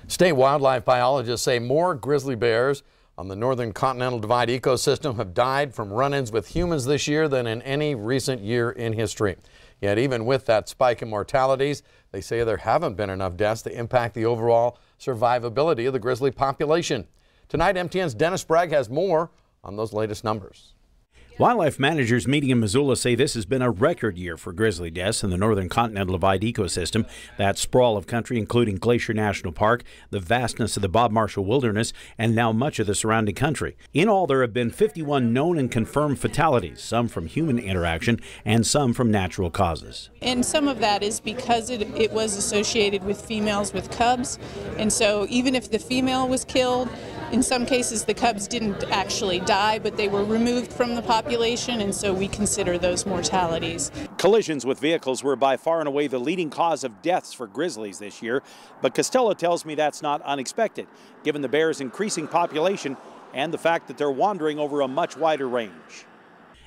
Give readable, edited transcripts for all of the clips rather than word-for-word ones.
State wildlife biologists say more grizzly bears on the northern continental divide ecosystem have died from run-ins with humans this year than in any recent year in history. Yet even with that spike in mortalities, they say there haven't been enough deaths to impact the overall survivability of the grizzly population. Tonight, MTN's Dennis Bragg has more on those latest numbers. Wildlife managers meeting in Missoula say this has been a record year for grizzly deaths in the northern continental divide ecosystem. That sprawl of country, including Glacier National Park, the vastness of the Bob Marshall Wilderness, and now much of the surrounding country. In all, there have been 51 known and confirmed fatalities, some from human interaction and some from natural causes. And some of that is because it was associated with females with cubs. And so even if the female was killed, in some cases the cubs didn't actually die, but they were removed from the population, and so we consider those mortalities. Collisions with vehicles were by far and away the leading cause of deaths for grizzlies this year, but Costello tells me that's not unexpected, given the bears' increasing population and the fact that they're wandering over a much wider range.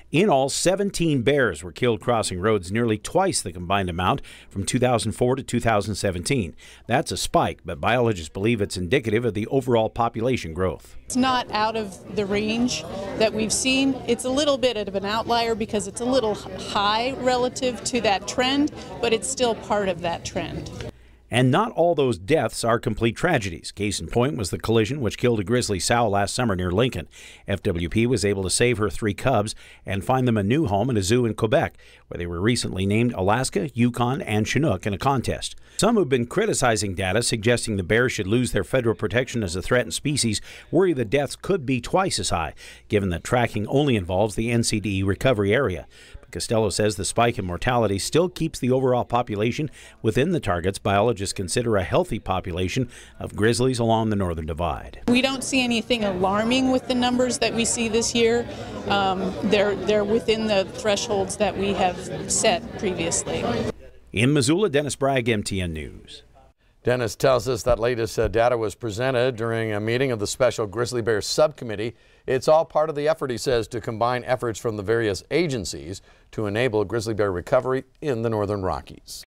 In all, 17 bears were killed crossing roads, nearly twice the combined amount from 2004 to 2017. That's a spike, but biologists believe it's indicative of the overall population growth. It's not out of the range that we've seen. It's a little bit of an outlier because it's a little high relative to that trend, but it's still part of that trend. And not all those deaths are complete tragedies. Case in point was the collision which killed a grizzly sow last summer near Lincoln. FWP was able to save her 3 cubs and find them a new home in a zoo in Quebec, where they were recently named Alaska, Yukon, and Chinook in a contest. Some who've been criticizing data suggesting the bears should lose their federal protection as a threatened species worry the deaths could be twice as high, given that tracking only involves the NCDE recovery area. Costello says the spike in mortality still keeps the overall population within the targets biologists consider a healthy population of grizzlies along the northern divide. We don't see anything alarming with the numbers that we see this year. They're within the thresholds that we have set previously. In Missoula, Dennis Bragg, MTN News. Dennis tells us that latest data was presented during a meeting of the Special Grizzly Bear Subcommittee. It's all part of the effort, he says, to combine efforts from the various agencies to enable grizzly bear recovery in the Northern Rockies.